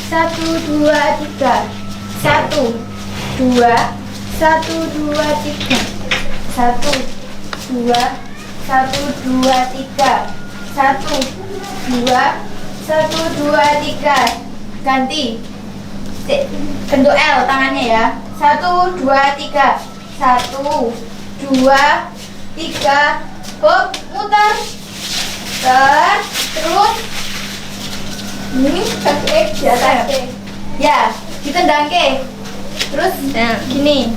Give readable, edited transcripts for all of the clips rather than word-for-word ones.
Satu, dua, tiga. Satu, dua, satu, dua, tiga. Satu, dua, satu, dua, tiga. Satu, dua, satu, dua, tiga. Ganti. Bentuk L tangannya ya. Satu, dua, tiga. Satu, dua, tiga. Hop, muter. Terus ini kaki X di atas ya, ditendang ke. Terus gini.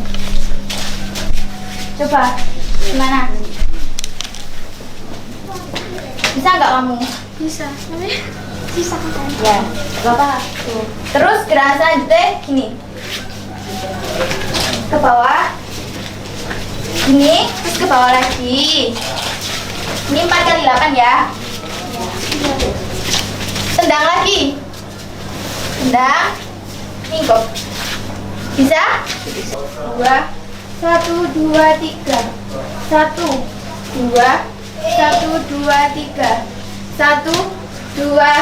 Coba gimana? Bisa nggak kamu? Bisa. Bisa kan? Ya, nggak apa. Tuh. Terus gerakan selanjutnya gini. Ke bawah. Gini, terus ke bawah lagi. Ini 4 kali 8 ya. Tendang lagi. Tendang. Mingkop. Bisa? Dua. Satu, dua, tiga. Satu, dua. Satu, dua, tiga. Satu, dua.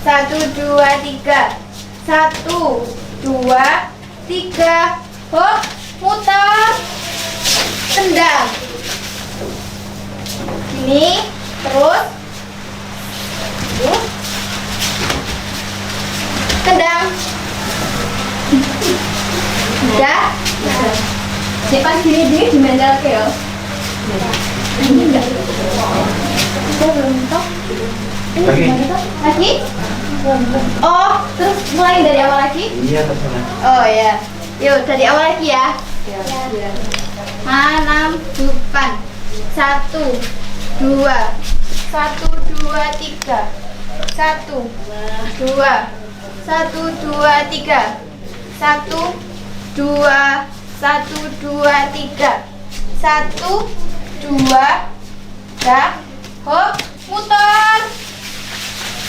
Satu, dua, tiga. Satu, dua, tiga. Hop, muter. Tendang. Gini. Terus. Tendang. Udah? Pas gini dimendal ke ya? Ini enggak. Kita belum top. Lagi? Oh, terus mulai dari awal lagi? Iya, terserah. Oh ya. Yuk, dari awal lagi ya. Enam, depan. Satu, dua. Satu, dua, tiga. Satu, dua. Satu, dua, tiga. Satu, dua. Satu, dua, tiga. Satu, dua. Dah. Hop, muter.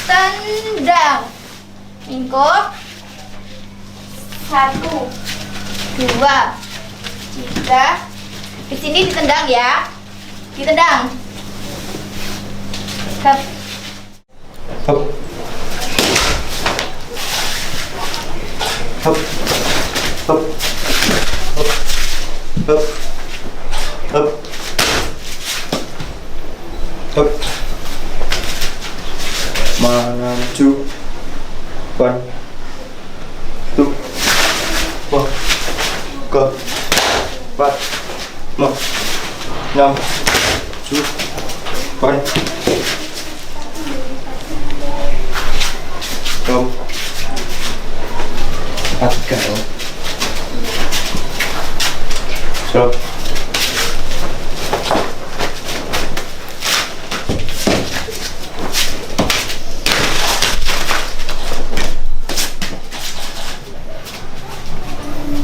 Tendang. Mingkop. Satu, dua, tiga. Di sini ditendang ya. Ditendang. Hop. Hop. Hop. Hop. Hop. Hop. Hop. Hop. Maju. One. Two. Wah. Ke. Empat. Lima. Enam. Tujuh. Delapan. Kom. Tiga. So.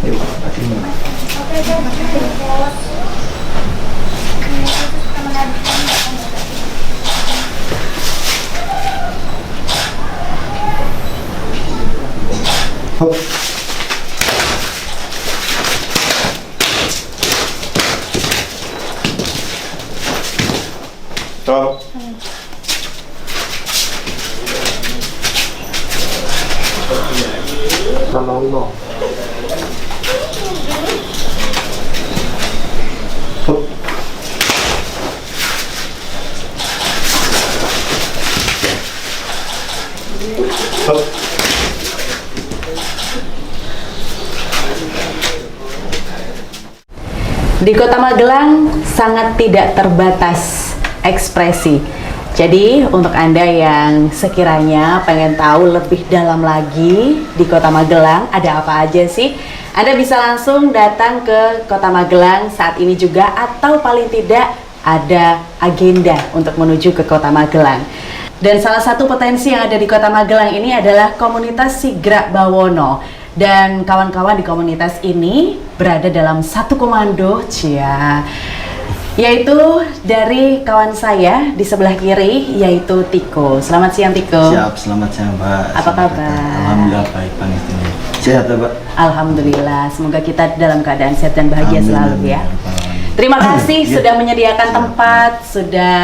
Yuk, hati mana? Hop. Stop. Sama uno. Hop. Hop. Di Kota Magelang sangat tidak terbatas ekspresi. Jadi untuk Anda yang sekiranya pengen tahu lebih dalam lagi di Kota Magelang ada apa aja sih, Anda bisa langsung datang ke Kota Magelang saat ini juga, atau paling tidak ada agenda untuk menuju ke Kota Magelang. Dan salah satu potensi yang ada di Kota Magelang ini adalah komunitas Sigrak Bawono. Dan kawan-kawan di komunitas ini berada dalam satu komando, yaitu dari kawan saya di sebelah kiri, yaitu Tiko. Selamat siang Tiko. Siap, selamat siang Mbak. Apa kabar? Alhamdulillah baik Pak Nistini. Sehat ya Mbak? Alhamdulillah, semoga kita dalam keadaan sehat dan bahagia Amin, selalu amin, ya. amin. Terima kasih Iya. sudah menyediakan tempat, sudah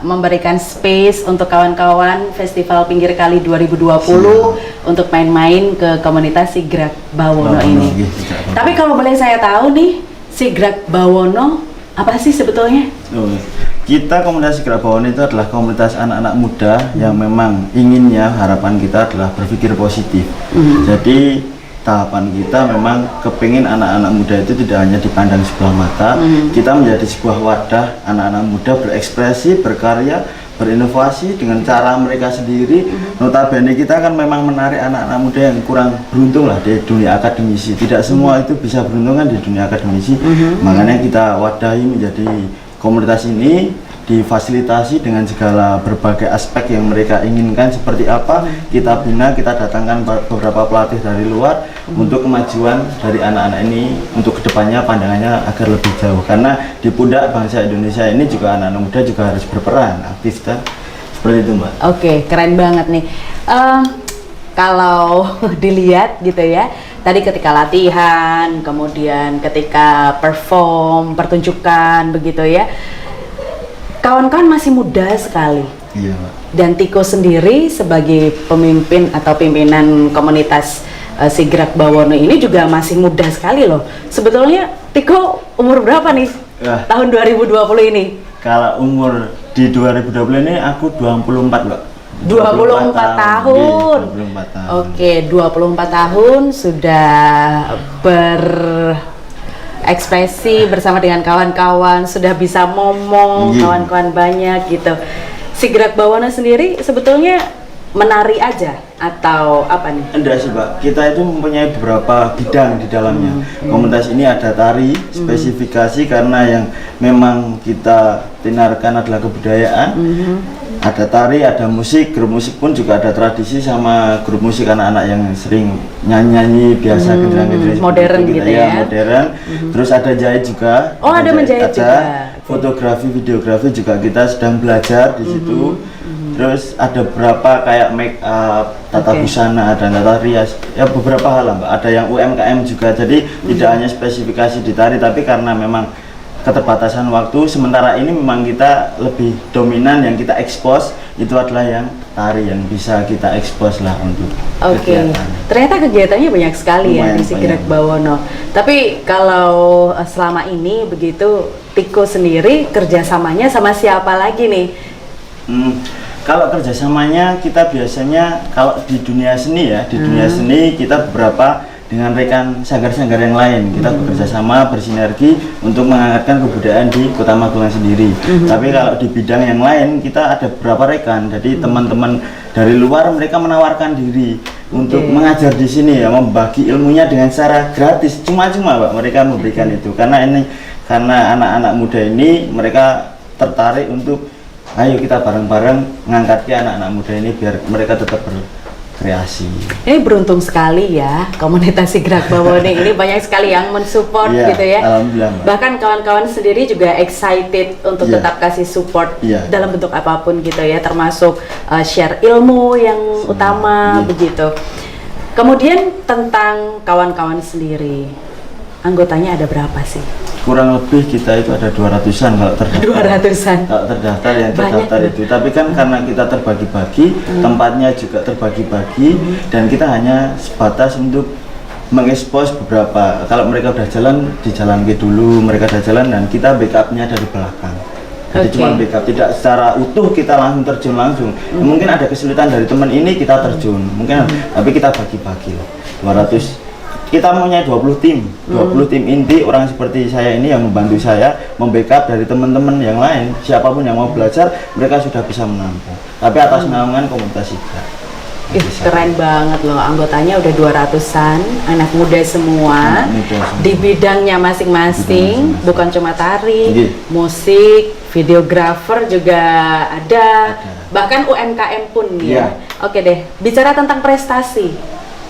memberikan space untuk kawan-kawan Festival Pinggir Kali 2020 untuk main-main ke komunitas Sigrak Bawono Bawono, ini. iya, Sigrak Bawono. Tapi kalau boleh saya tahu nih, Sigrak Bawono apa sih sebetulnya? Oh, kita komunitas Sigrak Bawono itu adalah komunitas anak-anak muda yang memang inginnya, harapan kita adalah berpikir positif. Jadi tahapan kita memang kepingin anak-anak muda itu tidak hanya dipandang sebelah mata, kita menjadi sebuah wadah anak-anak muda berekspresi, berkarya, berinovasi dengan cara mereka sendiri. Notabene kita kan memang menarik anak-anak muda yang kurang beruntung lah di dunia akademisi. Tidak semua itu bisa beruntung kan di dunia akademisi. Makanya kita wadahi menjadi komunitas ini, difasilitasi dengan segala berbagai aspek yang mereka inginkan seperti apa. Kita bina, kita datangkan beberapa pelatih dari luar untuk kemajuan dari anak-anak ini, untuk kedepannya pandangannya agar lebih jauh, karena di pundak bangsa Indonesia ini juga anak-anak muda juga harus berperan aktif dan seperti itu, Mbak. Oke, keren banget nih. Kalau dilihat gitu ya, tadi ketika latihan, kemudian ketika perform, pertunjukan begitu ya, kawan-kawan masih muda sekali. Iya, Mbak. Dan Tiko sendiri sebagai pemimpin atau pimpinan komunitas Sigrak Bawono ini juga masih muda sekali loh. Sebetulnya Tiko umur berapa nih tahun 2020 ini? Kalau umur di 2020 ini aku 24, Mbak. 24 tahun. 24 tahun. Oke, 24 tahun sudah berekspresi bersama dengan kawan-kawan, sudah bisa ngomong, kawan-kawan banyak gitu. Sigrak Bawono sendiri sebetulnya menari aja atau apa nih? Enggak sih, Mbak. Kita itu mempunyai beberapa bidang di dalamnya. Komunitas ini ada tari, spesifikasi karena yang memang kita tinarkan adalah kebudayaan. Ada tari, ada musik, grup musik pun juga ada tradisi sama grup musik anak-anak yang sering nyanyi-nyanyi biasa genderang-genderang modern gitu ya. Modern. Terus ada jahit juga. Oh, ada menjahit juga. Fotografi, videografi juga kita sedang belajar di situ. Terus ada beberapa kayak make up, tata busana, ada tata rias, ya beberapa hal lah, Mbak. Ada yang UMKM juga, jadi tidak hanya spesifikasi di tari, tapi karena memang keterbatasan waktu, sementara ini memang kita lebih dominan yang kita expose itu adalah yang tari yang bisa kita expose lah untuk kegiatan. Ternyata kegiatannya banyak sekali ya di Lumayan Sigrak banyak. Bawono. Tapi kalau selama ini begitu, Tiko sendiri kerjasamanya sama siapa lagi nih? Kalau kerjasamanya kita biasanya kalau di dunia seni ya, di dunia seni kita beberapa dengan rekan sanggar-sanggar yang lain kita bekerja sama, bersinergi untuk mengangkatkan kebudayaan di Kota Magelang sendiri. Tapi kalau di bidang yang lain kita ada beberapa rekan, jadi teman-teman dari luar mereka menawarkan diri untuk mengajar di sini ya, membagi ilmunya dengan secara gratis, cuma-cuma, Pak, mereka memberikan itu karena anak-anak muda ini mereka tertarik untuk ayo kita bareng-bareng ngangkat ke anak-anak muda ini biar mereka tetap kreasi. Ini beruntung sekali ya, komunitas Sigrak Bawono ini banyak sekali yang mensupport gitu ya. Alhamdulillah, Mbak. Bahkan kawan-kawan sendiri juga excited untuk tetap kasih support dalam bentuk apapun gitu ya, termasuk share ilmu yang utama begitu. Kemudian tentang kawan-kawan sendiri, anggotanya ada berapa sih? Kurang lebih kita itu ada 200-an kalau terdaftar. 200-an. Kalau terdaftar yang terdaftar itu. Tapi kan karena kita terbagi-bagi, tempatnya juga terbagi-bagi, dan kita hanya sebatas untuk mengekspos beberapa. Kalau mereka udah jalan, dijalankan dulu, mereka udah jalan dan kita backupnya dari belakang. Jadi cuma backup, tidak secara utuh kita langsung terjun langsung. Mungkin ada kesulitan dari teman ini kita terjun, mungkin, tapi kita bagi-bagi loh. 200. Kita punya 20 tim, 20 tim inti orang seperti saya ini yang membantu saya membackup dari teman-teman yang lain. Siapapun yang mau belajar, mereka sudah bisa menampung. Tapi atas naungan komunitas Sigrak. Keren banget loh, anggotanya udah 200-an, anak muda semua, di bidangnya masing-masing, bukan cuma tari, musik, videografer juga ada, bahkan UMKM pun ya. Oke deh, bicara tentang prestasi,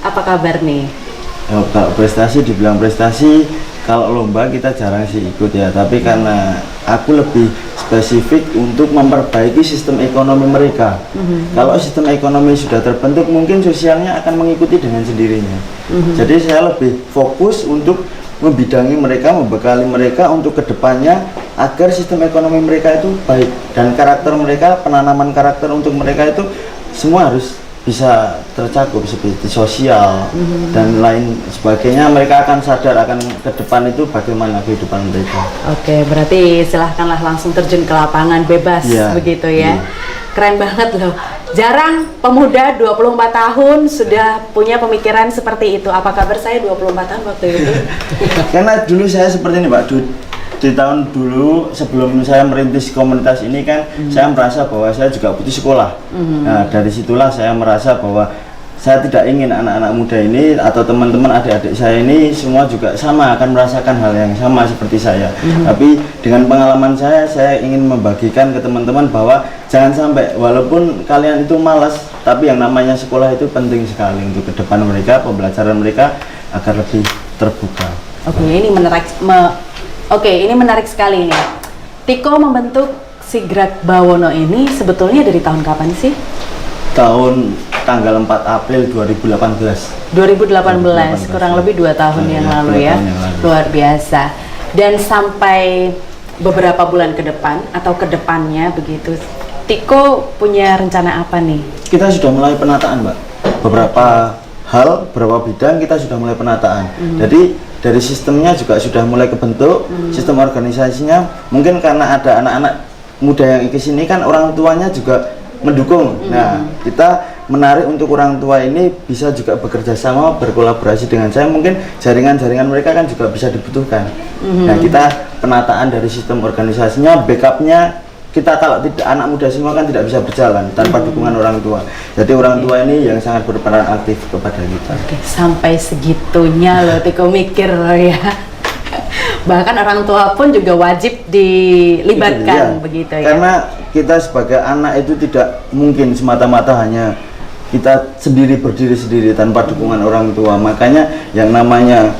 apa kabar nih? Kalau prestasi, dibilang prestasi, kalau lomba kita jarang sih ikut ya, tapi karena aku lebih spesifik untuk memperbaiki sistem ekonomi mereka. Kalau sistem ekonomi sudah terbentuk, mungkin sosialnya akan mengikuti dengan sendirinya. Jadi saya lebih fokus untuk membidangi mereka, membekali mereka untuk kedepannya agar sistem ekonomi mereka itu baik dan karakter mereka, penanaman karakter untuk mereka itu semua harus bisa tercakup seperti sosial dan lain sebagainya. Mereka akan sadar akan ke depan itu bagaimana kehidupan mereka. Oke, berarti silahkanlah langsung terjun ke lapangan bebas begitu ya. Keren banget loh. Jarang pemuda 24 tahun sudah punya pemikiran seperti itu. Apa kabar saya 24 tahun waktu itu? Karena dulu saya seperti ini Pak, di tahun dulu sebelum saya merintis komunitas ini kan saya merasa bahwa saya juga butuh sekolah. Nah dari situlah saya merasa bahwa saya tidak ingin anak-anak muda ini atau teman-teman adik-adik saya ini semua juga sama akan merasakan hal yang sama seperti saya. Tapi dengan pengalaman saya ingin membagikan ke teman-teman bahwa jangan sampai walaupun kalian itu malas, tapi yang namanya sekolah itu penting sekali untuk ke depan mereka, pembelajaran mereka agar lebih terbuka. Oke, ini menarik sekali nih. Tiko membentuk Sigrak Bawono ini sebetulnya dari tahun kapan sih? Tanggal 4 April 2018. 2018, kurang lebih 2 tahun yang lalu ya. Luar biasa. Dan sampai beberapa bulan ke depan atau ke depannya begitu, Tiko punya rencana apa nih? Kita sudah mulai penataan, Mbak. Beberapa bidang kita sudah mulai penataan. Jadi dari sistemnya juga sudah mulai kebentuk, sistem organisasinya mungkin karena ada anak-anak muda yang ke sini kan orang tuanya juga mendukung. Nah, kita menarik untuk orang tua ini bisa juga bekerja sama, berkolaborasi dengan saya. Mungkin jaringan-jaringan mereka kan juga bisa dibutuhkan. Nah, kita penataan dari sistem organisasinya, backupnya kita kalau tidak anak muda semua kan tidak bisa berjalan tanpa dukungan orang tua. Jadi orang tua ini yang sangat berperan aktif kepada kita. Oke, sampai segitunya loh Tiko mikir loh ya. Bahkan orang tua pun juga wajib dilibatkan begitu ya. Karena kita sebagai anak itu tidak mungkin semata-mata hanya kita sendiri berdiri sendiri tanpa dukungan orang tua. Makanya yang namanya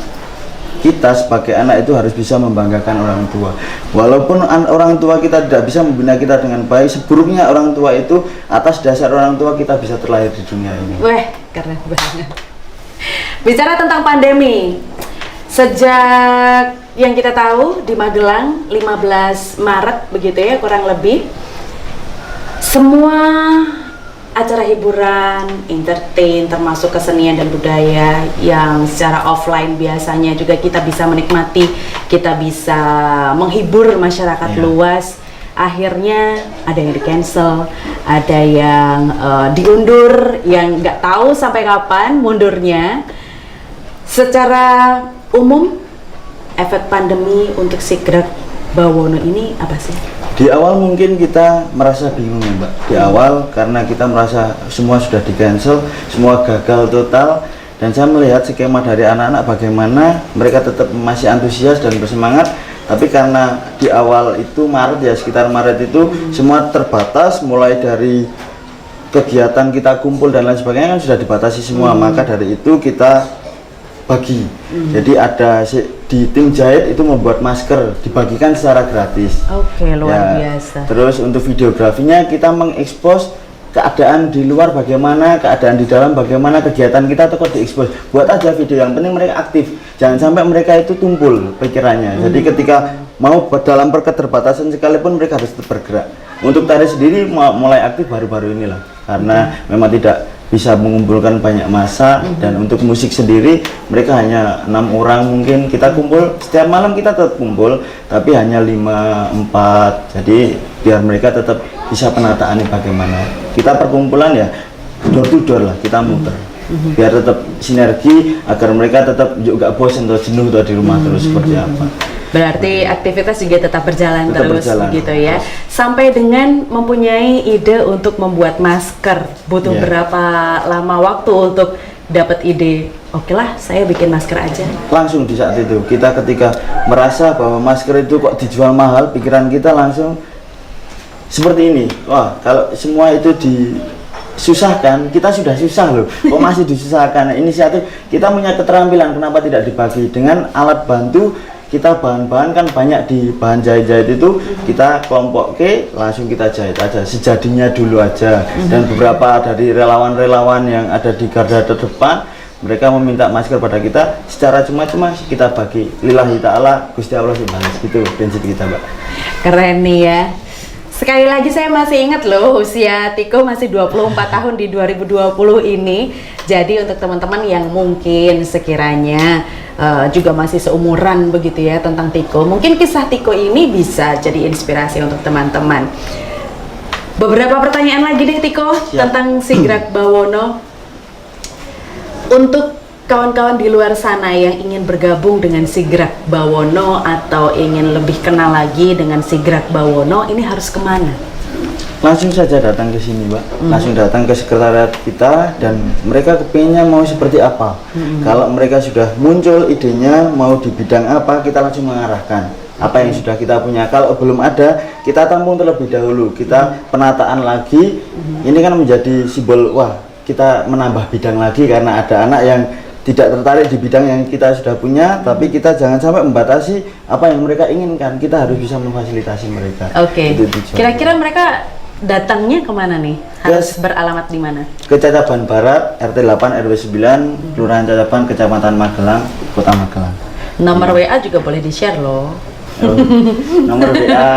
kita sebagai anak itu harus bisa membanggakan orang tua. Walaupun orang tua kita tidak bisa membina kita dengan baik, seburuknya orang tua itu, atas dasar orang tua kita bisa terlahir di dunia ini. Wah, keren banget. Bicara tentang pandemi, sejak yang kita tahu di Magelang 15 Maret begitu ya kurang lebih, semua acara hiburan, entertain, termasuk kesenian dan budaya yang secara offline biasanya juga kita bisa menikmati, kita bisa menghibur masyarakat luas. Akhirnya ada yang di cancel, ada yang diundur, yang nggak tahu sampai kapan mundurnya. Secara umum, efek pandemi untuk Sigrak Bawono ini apa sih? Di awal mungkin kita merasa bingung ya Mbak. Di awal karena kita merasa semua sudah di cancel, semua gagal total. Dan saya melihat skema dari anak-anak bagaimana mereka tetap masih antusias dan bersemangat. Tapi karena di awal itu Maret ya, sekitar Maret itu semua terbatas, mulai dari kegiatan kita kumpul dan lain sebagainya kan sudah dibatasi semua. Maka dari itu kita bagi. Jadi ada di tim jahit itu membuat masker dibagikan secara gratis. Oke, luar biasa. Terus untuk videografinya kita mengekspos keadaan di luar bagaimana, keadaan di dalam bagaimana, kegiatan kita kok diekspos. Buat aja video, yang penting mereka aktif. Jangan sampai mereka itu tumpul pikirannya. Jadi ketika mau dalam keterbatasan sekalipun mereka harus tetap bergerak. Untuk tari sendiri mulai aktif baru-baru inilah. Karena memang tidak bisa mengumpulkan banyak massa, dan untuk musik sendiri mereka hanya 6 orang mungkin. Kita kumpul setiap malam, kita tetap kumpul tapi hanya 5-4, jadi biar mereka tetap bisa penataannya bagaimana. Kita perkumpulan ya door to door lah, kita muter biar tetap sinergi agar mereka tetap juga bosan atau jenuh atau di rumah terus seperti apa. Berarti aktivitas juga tetap berjalan terus gitu ya. Sampai dengan mempunyai ide untuk membuat masker, butuh berapa lama waktu untuk dapat ide? Oke lah, saya bikin masker aja. Langsung di saat itu kita ketika merasa bahwa masker itu kok dijual mahal, pikiran kita langsung seperti ini. Wah, kalau semua itu disusahkan, kita sudah susah loh, kok masih disusahkan. Inisiatif kita punya keterampilan, kenapa tidak dibagi dengan alat bantu? Kita bahan-bahan kan banyak di bahan jahit-jahit itu, kita kelompok langsung kita jahit aja sejadinya dulu aja. Dan beberapa dari relawan-relawan yang ada di garda terdepan mereka meminta masker pada kita secara cuma-cuma kita bagi lillahi ta'ala, Gusti Allah sih balas, gitu prinsip kita Mbak. Keren nih ya. Sekali lagi saya masih ingat loh, usia Tiko masih 24 tahun di 2020 ini. Jadi untuk teman-teman yang mungkin sekiranya juga masih seumuran begitu ya tentang Tiko, mungkin kisah Tiko ini bisa jadi inspirasi untuk teman-teman. Beberapa pertanyaan lagi deh Tiko. Siap. Tentang Sigrak Bawono. Untuk kawan-kawan di luar sana yang ingin bergabung dengan Sigrak Bawono atau ingin lebih kenal lagi dengan Sigrak Bawono, ini harus kemana? Langsung saja datang ke sini Mbak, langsung datang ke sekretariat kita dan mereka kepinginnya mau seperti apa. Kalau mereka sudah muncul idenya mau di bidang apa, kita langsung mengarahkan apa yang sudah kita punya. Kalau belum ada, kita tampung terlebih dahulu, kita penataan lagi. Ini kan menjadi simbol, wah kita menambah bidang lagi karena ada anak yang tidak tertarik di bidang yang kita sudah punya, tapi kita jangan sampai membatasi apa yang mereka inginkan. Kita harus bisa memfasilitasi mereka. Oke. Kira-kira mereka datangnya kemana nih? Harus beralamat di mana? Ke Cacaban Barat, RT 8 RW 9, Kelurahan Cacaban, Kecamatan Magelang, Kota Magelang. Nomor WA juga boleh di-share loh. Oh, nomor WA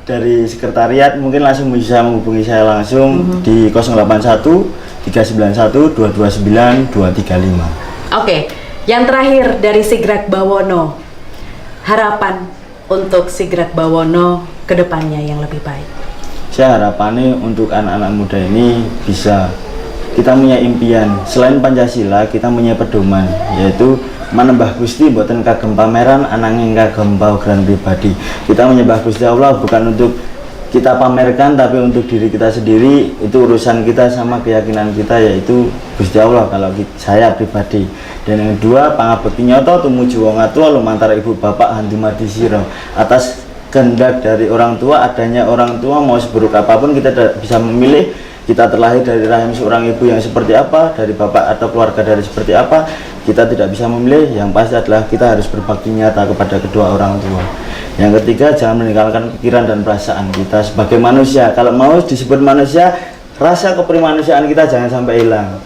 dari sekretariat mungkin langsung bisa menghubungi saya langsung di 081 391 229 235. Oke, yang terakhir dari Sigrak Bawono, harapan untuk Sigrak Bawono ke depannya yang lebih baik. Saya harapannya untuk anak-anak muda ini bisa, kita punya impian, selain Pancasila kita punya pedoman, yaitu menembah Gusti boten kagem pameran, ananging kagem paugeran pribadi. Kita menyembah Gusti Allah bukan untuk kita pamerkan, tapi untuk diri kita sendiri. Itu urusan kita sama keyakinan kita, yaitu Gusti Allah kalau saya pribadi. Dan yang kedua, pangabekti nyoto tumuju wong atua lumantar ibu bapak handi mati siro. Atas kehendak dari orang tua, adanya orang tua mau seburuk apapun kita tidak bisa memilih. Kita terlahir dari rahim seorang ibu yang seperti apa, dari bapak atau keluarga dari seperti apa, kita tidak bisa memilih. Yang pasti adalah kita harus berbakti nyata kepada kedua orang tua. Yang ketiga, jangan meninggalkan pikiran dan perasaan kita sebagai manusia. Kalau mau disebut manusia, rasa keprimanusiaan kita jangan sampai hilang.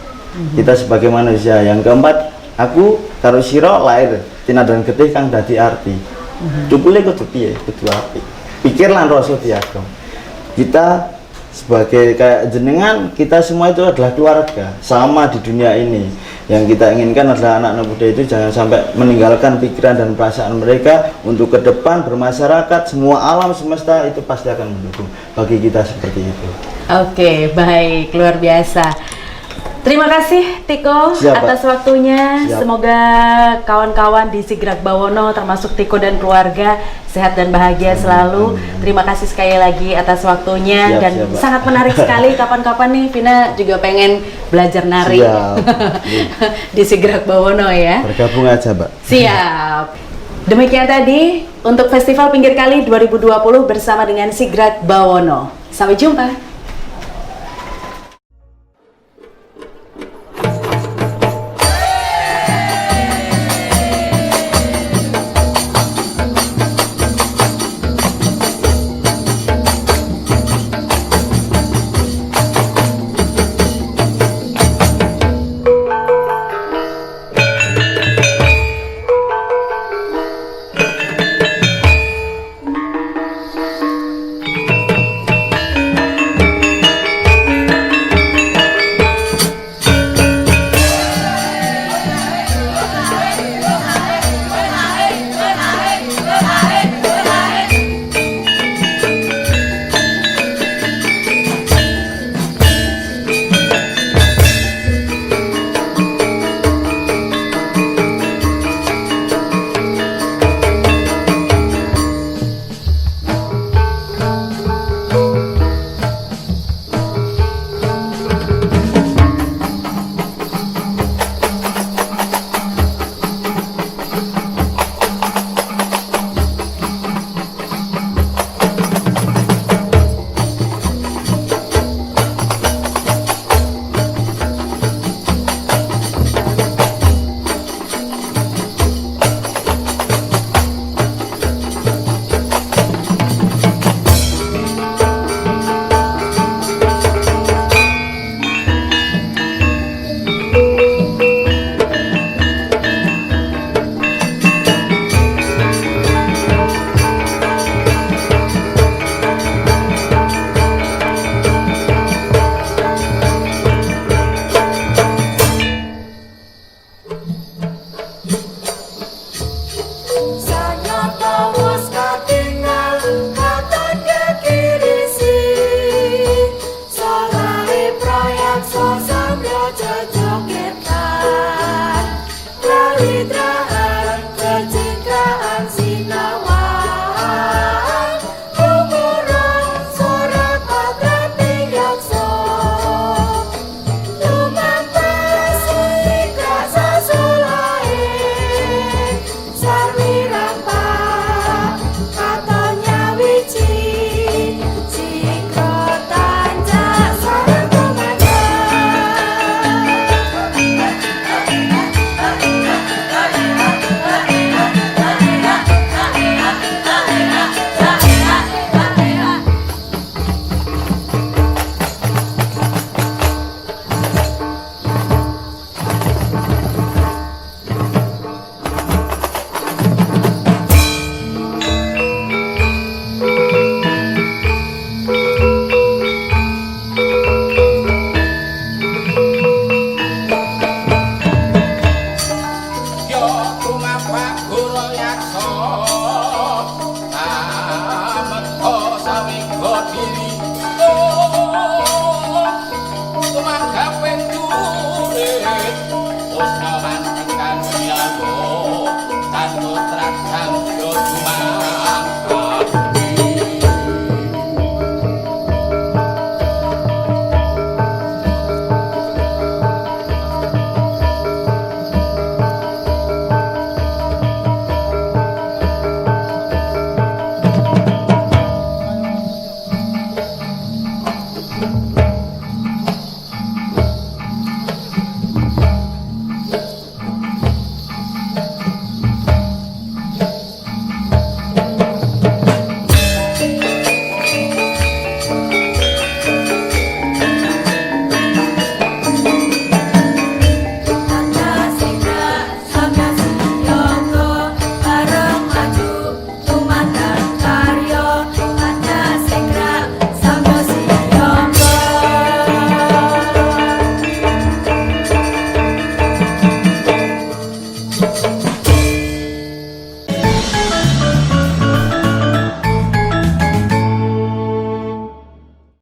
Kita sebagai manusia. Yang keempat, aku karo sira lahir tina dan getih kang dadi arti. Cukule kudu piye, kudu apik. Pikir lan rasa diagem. Kita sebagai kayak jenengan, kita semua itu adalah keluarga sama di dunia ini. Yang kita inginkan adalah anak-anak muda itu jangan sampai meninggalkan pikiran dan perasaan mereka untuk ke depan bermasyarakat. Semua alam semesta itu pasti akan mendukung bagi kita seperti itu. Oke, baik, luar biasa. Terima kasih Tiko. Siap, atas Pak. waktunya. Siap. Semoga kawan-kawan di Sigrak Bawono termasuk Tiko dan keluarga sehat dan bahagia selalu. Terima kasih sekali lagi atas waktunya. Siap, dan siap, Pak. sangat menarik sekali. Kapan-kapan nih Vina juga pengen belajar nari di Sigrak Bawono ya. Bergabung aja, Mbak. Siap. Demikian tadi untuk Festival Pinggir Kali 2020 bersama dengan Sigrak Bawono. Sampai jumpa.